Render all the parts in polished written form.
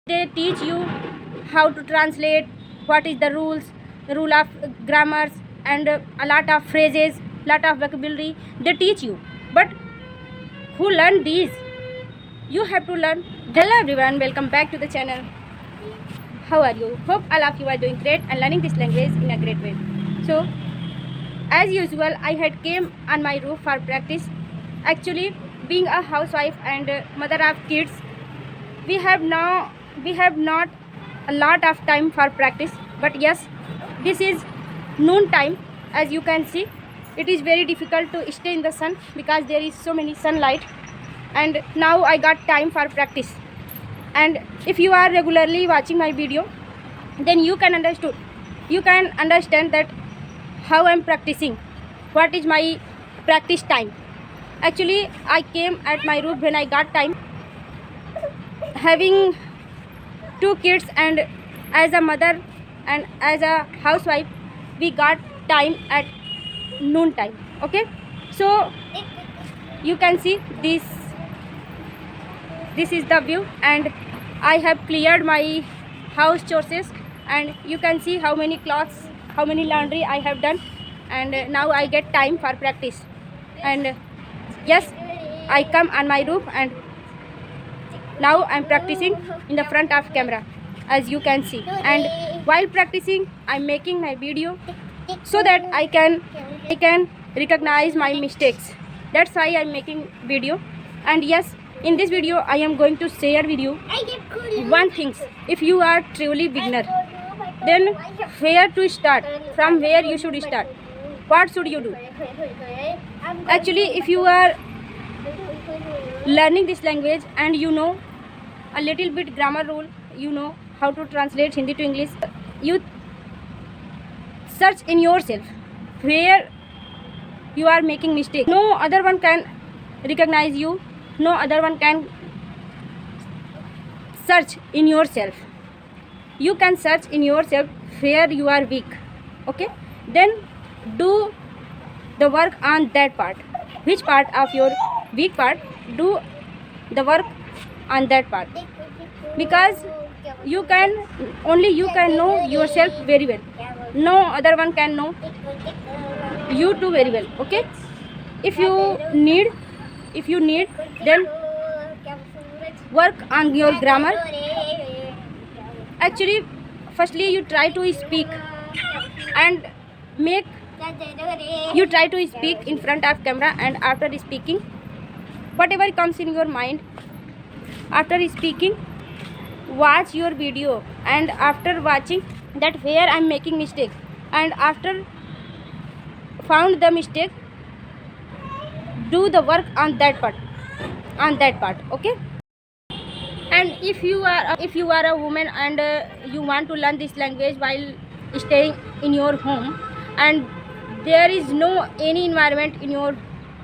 They teach you how to translate, what is the rules, rule of grammars, and a lot of phrases, lot of vocabulary they teach you. But who learn these? You have to learn. Hello everyone, welcome back to the channel. How are you? Hope all of you are doing great and learning this language in a great way. So as usual, I had came on my roof for practice. Actually, being a housewife and mother of kids, we have not a lot of time for practice. But yes, this is noon time. As you can see, it is very difficult to stay in the sun because there is so many sunlight. And now I got time for practice. And if you are regularly watching my video, then you can understand that how I'm practicing, what is my practice time. Actually, I came at my roof when I got time. Having two kids and as a mother and as a housewife, we got time at noon time. Okay, so you can see this is the view, and I have cleared my house chores, and you can see how many clothes, how many laundry I have done. And now I get time for practice. And yes, I come on my roof, and now I'm practicing in the front of camera, as you can see. And while practicing, I'm making my video so that I can recognize my mistakes. That's why I'm making video. And yes, in this video I am going to share with you one thing. If you are truly beginner, then where to start, from where you should start, what should you do. Actually, if you are learning this language and you know a little bit grammar rule, you know how to translate Hindi to English, you search in yourself where you are making mistake. No other one can recognize you, no other one can search in yourself. You can search in yourself where you are weak. Okay, then do the work on that part. Which part of your weak part, do the work on that part, because you can know yourself very well. No other one can know you too very well. Okay, if you need then work on your grammar. Actually, firstly you try to speak and you try to speak in front of camera, and after speaking whatever comes in your mind, after speaking watch your video, and after watching that where I'm making mistake, and after found the mistake, do the work on that part. Okay. And if you are a woman and you want to learn this language while staying in your home, and there is no any environment in your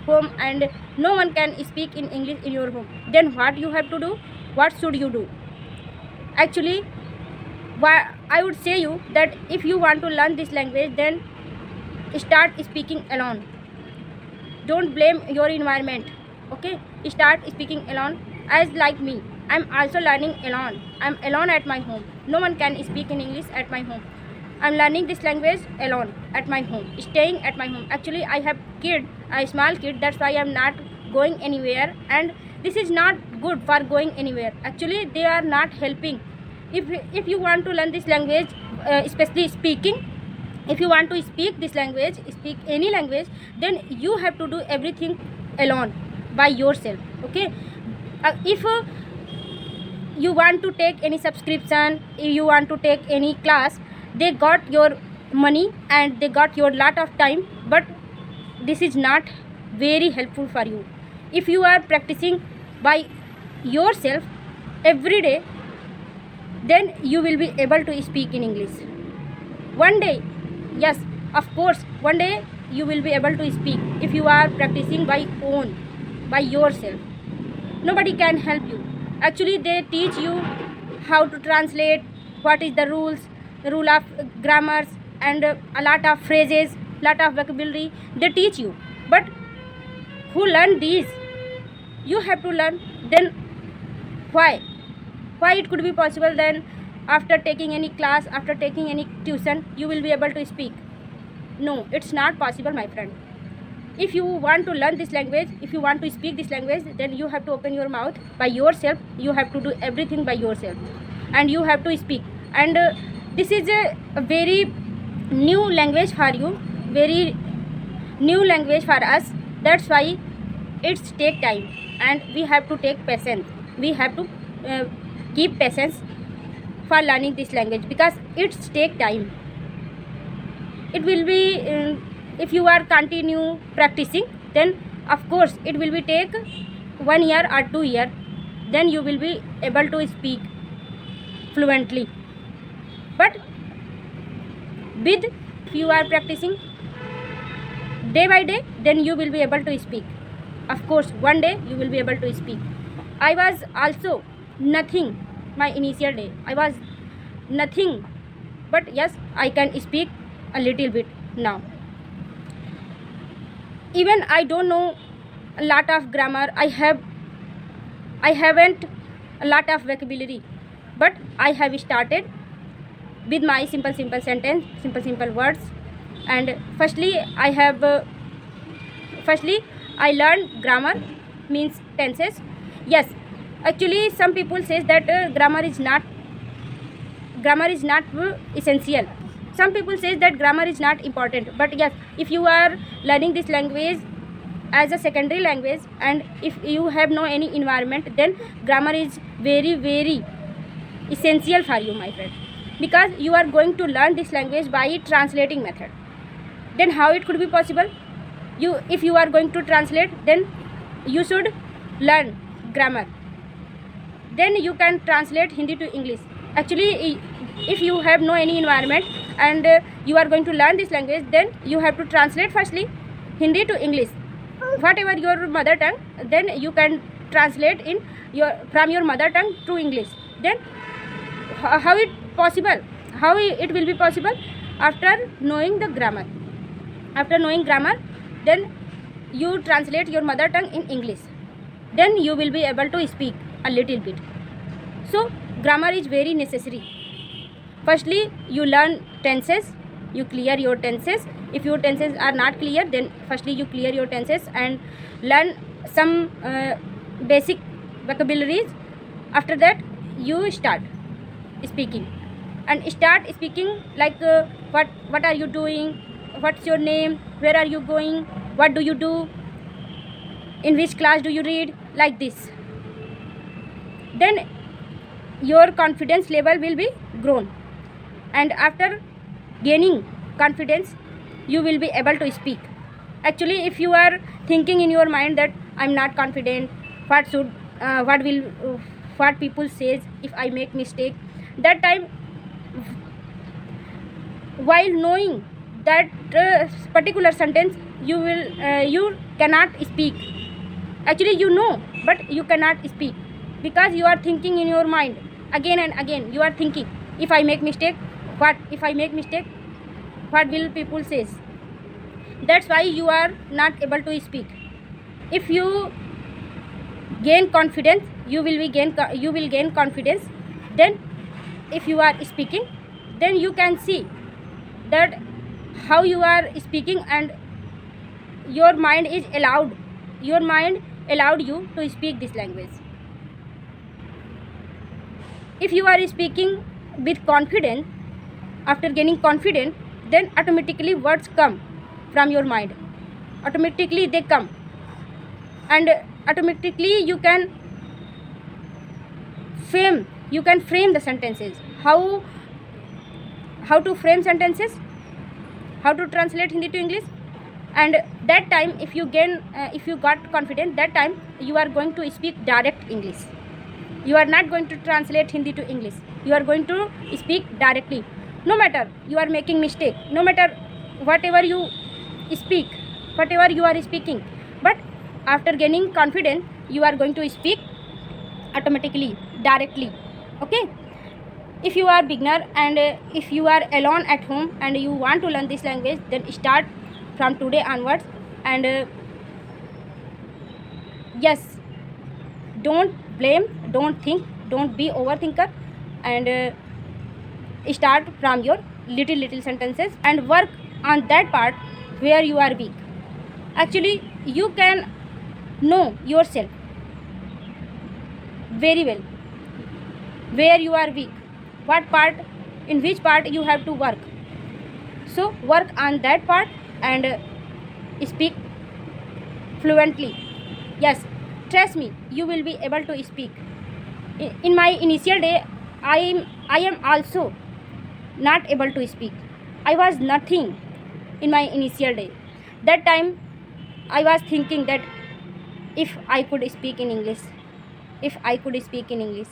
home and no one can speak in English in your home, then what you have to do, what should you do? Actually, I would say you that if you want to learn this language, then start speaking alone. Don't blame your environment. Okay, start speaking alone. As like me, I'm also learning alone. I'm alone at my home. No one can speak in English at my home. I'm learning this language alone at my home, staying at my home. Actually, I have a small kid, that's why I'm not going anywhere, and this is not good for going anywhere. Actually, they are not helping. If you want to learn this language, especially speaking, if you want to speak this language, speak any language, then you have to do everything alone by yourself. Okay, if you want to take any subscription, if you want to take any class, they got your money and they got your lot of time, but this is not very helpful for you. If you are practicing by yourself every day, then you will be able to speak in English. One day, yes, of course, one day you will be able to speak if you are practicing by yourself. Nobody can help you. Actually, they teach you how to translate, what is the rule of grammars, and a lot of phrases, lot of vocabulary they teach you. But who learn these? You have to learn. Then why? Why it could be possible then after taking any class, after taking any tuition, you will be able to speak? No, it's not possible, my friend. If you want to learn this language, if you want to speak this language, then you have to open your mouth by yourself. You have to do everything by yourself, and you have to speak. And this is a very new language for you, very new language for us. That's why it's take time, and we have to take patience. We have to keep patience for learning this language, because it's take time. It will be if you are continue practicing, then of course it will be take 1 year or 2 year, then you will be able to speak fluently. But with, if you are practicing day by day, then you will be able to speak. Of course one day you will be able to speak. I was also nothing. My initial day I was nothing, but yes, I can speak a little bit now. Even I don't know a lot of grammar. I haven't a lot of vocabulary, but I have started with my simple sentence, simple words. And firstly I learned grammar, means tenses. Yes, actually some people says that grammar is not essential. Some people says that grammar is not important. But yes, if you are learning this language as a secondary language, and if you have no any environment, then grammar is very essential for you, my friend, because you are going to learn this language by translating method. Then how it could be possible? If you are going to translate, then you should learn grammar, then you can translate Hindi to English. Actually, if you have no any environment and you are going to learn this language, then you have to translate firstly Hindi to English. Whatever your mother tongue, then you can translate in from your mother tongue to English. Then how it possible? How it will be possible? After knowing the grammar. After knowing grammar, then you translate your mother tongue in English. Then you will be able to speak a little bit. So grammar is very necessary. Firstly, you learn tenses, you clear your tenses. If your tenses are not clear, then firstly you clear your tenses and learn some basic vocabularies. After that, you start speaking, and start speaking like what are you doing, what's your name, where are you going, what do you do, in which class do you read, like this. Then your confidence level will be grown, and after gaining confidence, you will be able to speak. Actually, if you are thinking in your mind that I'm not confident, what people says if I make mistake, that time, while knowing that particular sentence, you cannot speak. Actually you know, but you cannot speak, because you are thinking in your mind again and again. You are thinking, if I make mistake, what will people say? That's why you are not able to speak. If you gain confidence, you will gain confidence. Then if you are speaking, then you can see that how you are speaking, and your mind allowed you to speak this language. If you are speaking with confidence, after gaining confidence, then automatically words come from your mind. Automatically they come, and automatically you can frame the sentences. How to frame sentences, how to translate Hindi to English. And that time, if you got confident, that time you are going to speak direct English. You are not going to translate Hindi to English. You are going to speak directly. No matter you are making mistake, no matter whatever you speak, whatever you are speaking, but after gaining confidence, you are going to speak automatically, directly. Okay. If you are beginner, and if you are alone at home and you want to learn this language, then start from today onwards. And yes, don't blame, don't think, don't be overthinker, and start from your little sentences and work on that part where you are weak. Actually, you can know yourself very well where you are weak, what part, in which part you have to work. So work on that part and speak fluently. Yes, trust me, you will be able to speak. In my initial day, I am also not able to speak. I was nothing in my initial day. That time I was thinking that if I could speak in English, if I could speak in English,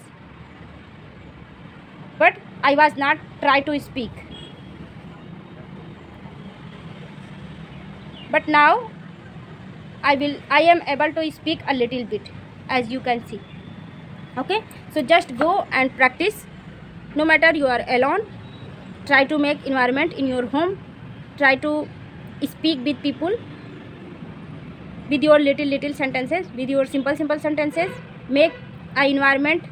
but I was not try to speak. But now I am able to speak a little bit, as you can see. Okay, so just go and practice. No matter you are alone, try to make environment in your home, try to speak with people with your little sentences, with your simple sentences. Make an environment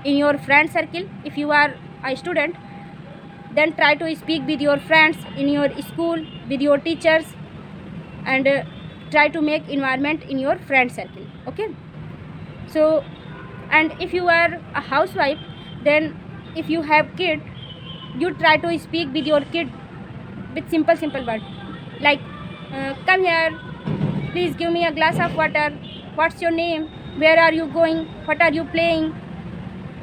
in your friend circle. If you are a student, then try to speak with your friends in your school, with your teachers, and try to make environment in your friend circle. Okay, so, and if you are a housewife, then if you have kid, you try to speak with your kid with simple words like come here, please give me a glass of water, what's your name, where are you going, what are you playing,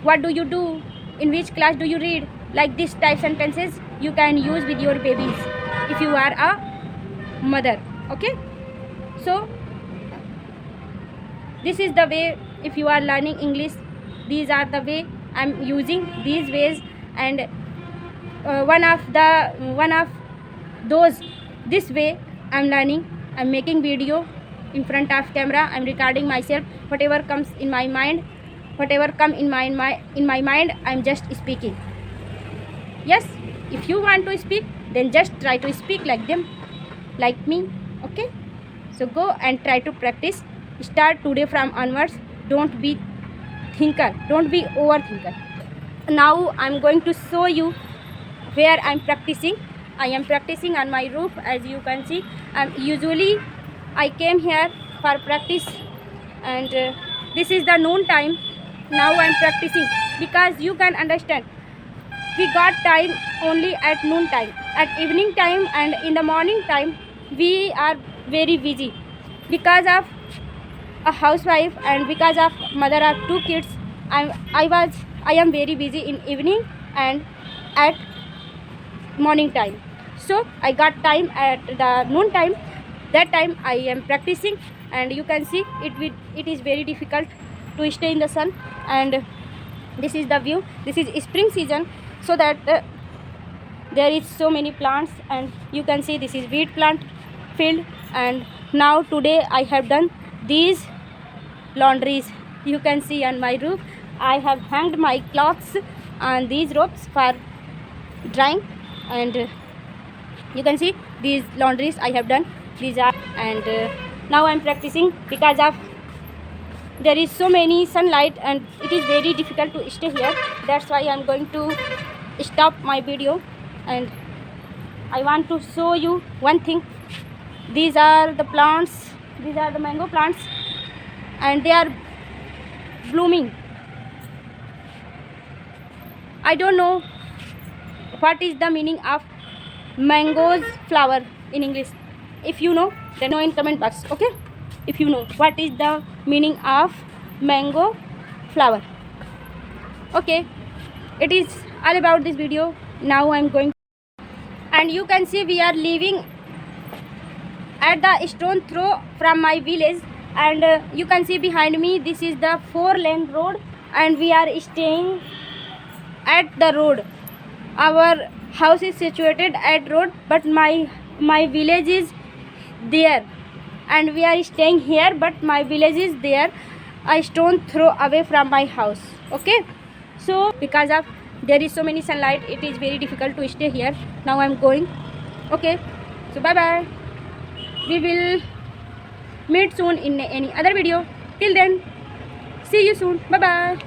what do you do, in which class do you read. Like this type sentences you can use with your babies if you are a mother. Okay, so this is the way. If you are learning English, these are the way I'm using these ways, and one of those, this way I'm learning. I'm making video in front of camera, I'm recording myself, whatever comes in my mind, whatever come in my mind, I'm just speaking. Yes, if you want to speak, then just try to speak like them, like me. Okay, so go and try to practice. Start today from onwards. Don't be thinker, don't be overthinker. Now I'm going to show you where I'm practicing. I am practicing on my roof, as you can see. Usually I came here for practice, and this is the noon time. Now I'm practicing because you can understand, we got time only at noon time. At evening time and in the morning time we are very busy because of a housewife and because of mother of two kids. I am very busy in evening and at morning time. So I got time at the noon time. That time I am practicing, and you can see it is very difficult to stay in the sun. And this is the view. This is spring season, so that there is so many plants, and you can see this is wheat plant field. And now today I have done these laundries. You can see on my roof I have hanged my clothes on these ropes for drying, and you can see these laundries I have done. These are, and now I am practicing because of there is so many sunlight and it is very difficult to stay here. That's why I am going to stop my video, and I want to show you one thing. These are the plants, these are the mango plants, and they are blooming. I don't know what is the meaning of mangoes flower in English. If you know, then know in comment box. Okay, if you know what is the meaning of mango flower. Okay, it is all about this video. Now I'm going, and you can see we are living at the stone throw from my village, and you can see behind me this is the 4-lane road, and we are staying at the road. Our house is situated at road, but my village is there, and we are staying here, but my village is there, a stone throw away from my house. Okay, so because of there is so many sunlight, it is very difficult to stay here. Now I'm going. Okay, so bye bye. We will meet soon in any other video. Till then, see you soon. Bye bye.